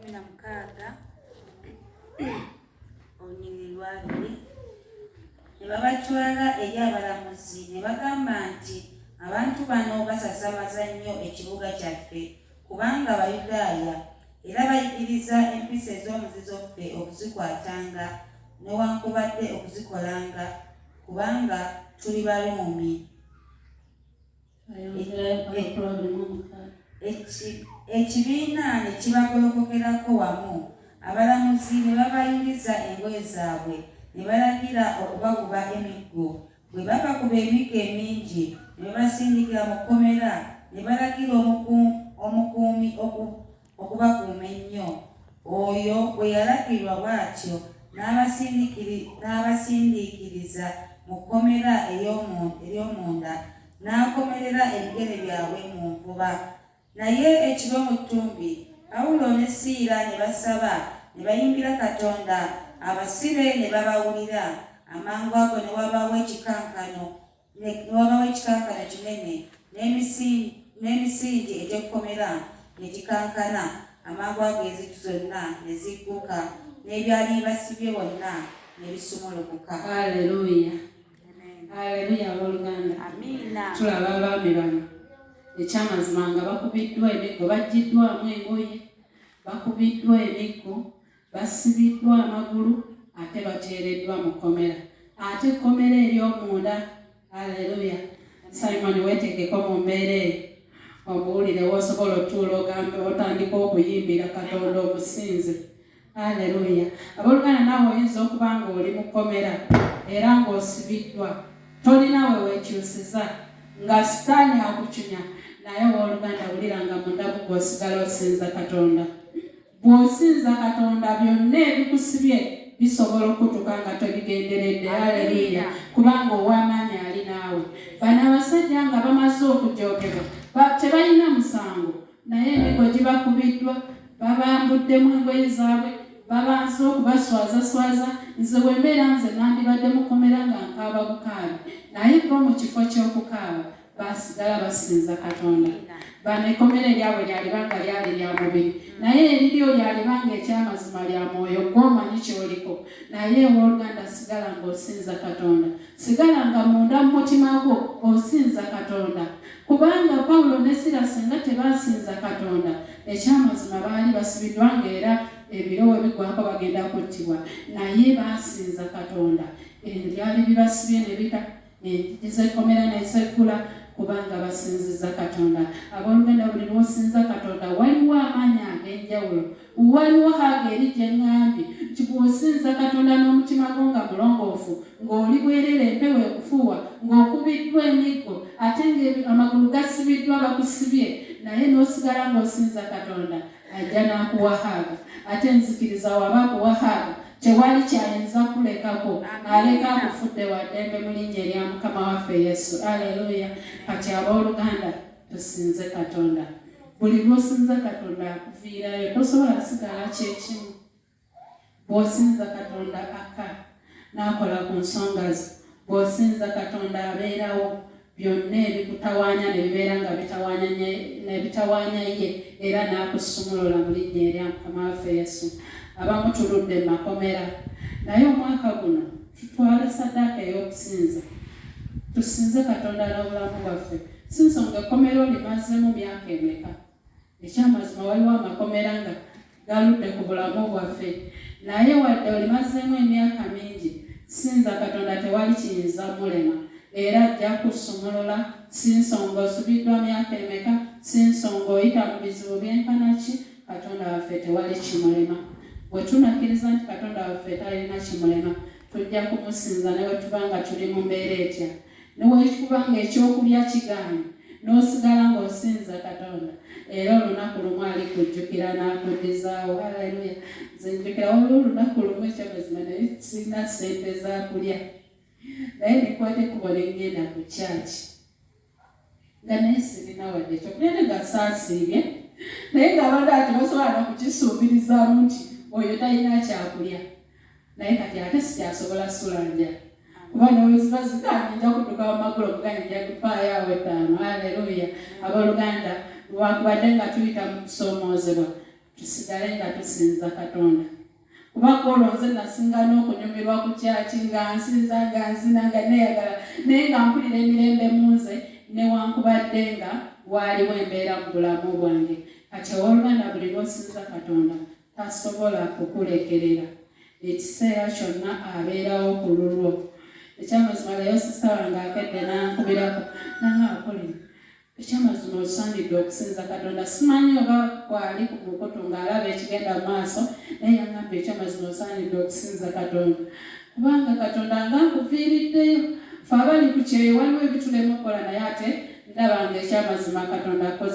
16 olunyiriri lwabiri ne babatwala eri abalamuzi ne bagamba nti abantu bano basasamaza nnyo ekibuga kyaffe kubanga Abayudaaya era bayigiriza empisa ez'omuzizo ffe okuzikwatanga newankubadde okuzikolanga kubanga tuli Baruumi. Ekibiina ne kibagolokokerako wamu, abalamuzi ne babayuliza engoye zaabwe ne balagira okubakuba emiggo. Bwe babakuba emiggo emingi ne babasindikira mu kkomera ne balagira omukuumi okubakuuma ennyo. Oyo bwe yalagirwa bw'atyo n'abasindiikiriza mu kkomera ery'omunda n'akomerera ebigere byabwe mu nvuba. Naye ekiro mu ttumbi Pawulo ne Siira ne basaba ne bayimbira Katonda, abasibe ne babawulira. Amangu ago ne wabaawo ekikankano kinene n'emisingi egy'ekkomera ne gikankana. Amangu ago enzigi zonna ne zigguka n'ebyali basibye bonna ne bisumulukuka. Haleluya. Haleluya abooluganda. Amiina. Tulaba abaami bano ekyamazima nga bakubiddwa emiggo, baggiddwamu engoye, bakubiddwa emiggo, basibiddwa amagulu ate bateereddwa mu kkomera. Ate ekkomera ery'omunda. Haleluya. Simon weetegeko mu mbeera eyo omuwulire w'osobola otuula ogambe otandika okuyimbira Katonda omusinze. Haleluya. Abooluganda naawe oyinza okuba nga oli mu kkomera era ng'osibiddwa, tolinawe weekyusiza nga sitaani akucunya, naye owooluganda wulira nga mundamu gw'osigala osinza Katonda. Bw'osinza Katonda byonna ebikusibye bisobola okutuuka nga tobigenderedde. Haleluya. Kubanga ow'amaanyi ali naawe. Bano abasajja nga bamaze okujoogebwa tebalina musango, naye emiggo gibakubiddwa, babambuddemu engoye zaabwe, babanze okubaswazaswaza. Nze bwembeera nze nandibadde mukomera nga nkaaba bukaabi, naye bo mu kifo ky'okukaaba basigala basinza Katonda. Bano ekkomera eryabwe lyalibanga lyali lya mubiri, naye eriryo lyalibanga ekyamazima lya mwoyo, gw'omanyi ky'oliko. Naye owooluganda sigala ng'osinza Katonda, sigala nga munda mu mutima gwo osinza Katonda. Kubanga Pawulo ne Siira singa tebasinza Katonda, ekyamazima baali basibiddwa ng'era ebiro we biggwako bagenda kuttibwa, naye basinza Katonda. Ebyali bibasibye ne bita, enzigi z'ekkomera ne zeggula kubanga basinziza Katonda. Abooluganda buli lw'osinza Katonda waliwo amaanyi ag'enjawulo, waliwo haga eri gye ŋŋambye nti bw'osinza Katonda n'omutima gwo nga mulongoofu, ng'oli bwerere empewo ekufuuwa, ng'okubiddwa emiggo ate ng'amagulu gasibiddwa bakusibye, naye n'osigala ng'osinza Katonda, ajja n'akuwa haga. Ate nzikiriza waba akuwa haga tewali kyayinza kulekako, aleka akufudde wa ddembe mu linnya erya Mukama waffe Yesu. Haleluya. Kati abooluganda tusinze Katonda. Buli lw'osinza Katonda akuviirayo, tosobola sigala kyekimu. Bw'osinza Katonda akka n'akola ku nsonga zo, bw'osinza Katonda abeerawo, byonna ebikutawaanya ne bibeera nga bitawaanya ye, era n'akusumulula mu linnya erya Mukama waffe Yesu. Abamu tuludde mu makomera, naye omwaka guno tutwale ssaddaaka ey'okusinza, tusinze Katonda n'obulamu bwaffe. Si nsonga ekkomera olimazeemu myaka emeka. Ekyamazima waliwo amakomera nga galudde ku bulamu bwaffe, naye wadde olimazeemu emyaka mingi, sinza Katonda tewali kiyinza mulema, era ajja kusumulula. Si nsonga osubiddwa myaka emeka, si nsonga oyita mu bizibu byenkana ki, Katonda waffe tewali kimulema. Bwe tunakkiriza nti Katonda waffe talina kimulema, tujja kumusinza ne bwe tuba nga tuli mu mbeera etya. Ne bwekikuba nga ekyokulya kigaanye, n'osigala ng'osinza Katonda, era olunaku lumu alikujjukira n'akuddizaawo. Haleluya. Nze njjukira waliwo olunaku lumu ekyamazima naye sirina ssente za kulya, naye nekwata ekkubo ne ngenda ku kyaki nga naye sirina wadde ekyokulya, ne nga saasiibye, naye ng'abantu ati basobola n'okukisuubirizaamu nti oyo talina kyakulya, naye kati ate sikyasobola sulanja kuba neweziba ziganye nja kudduka wamagulu okuganya nja kupaayo awo 5. Haleluya. Abooluganda lwakubadde nga tuyita mu kusoomoozebwa, tusigale nga tusinza Katonda. Kuba olwo nze nasinga n'okunyumirwa ku kyaki nga nsinza nga nzina nga neeyagala naye nga mpulira emirembe mu nze newankubadde nga waaliwo embeera mu bulamu bwange. Kati owooluganda buli lw'osinza Katonda tasobola kukulekerera. Ekiseera kyonna abeerawo ku lulwo. Ekyamazima leero sisita wange akedde n'ankubirako nange akolera. Ekyamazima osaanidde okusinza Katonda. Simanyi oba kwali ku mukutu ng'alaba ekigenda mu maaso naye yangambye ekyamazima osaanidde okusinza Katonda. Kubanga Katonda ng'akuviiriddeyo. Ffe abali ku kyeyo waliwo ebitulema okukola naye ate ndaba ng'ekyamazima Katonda akoze.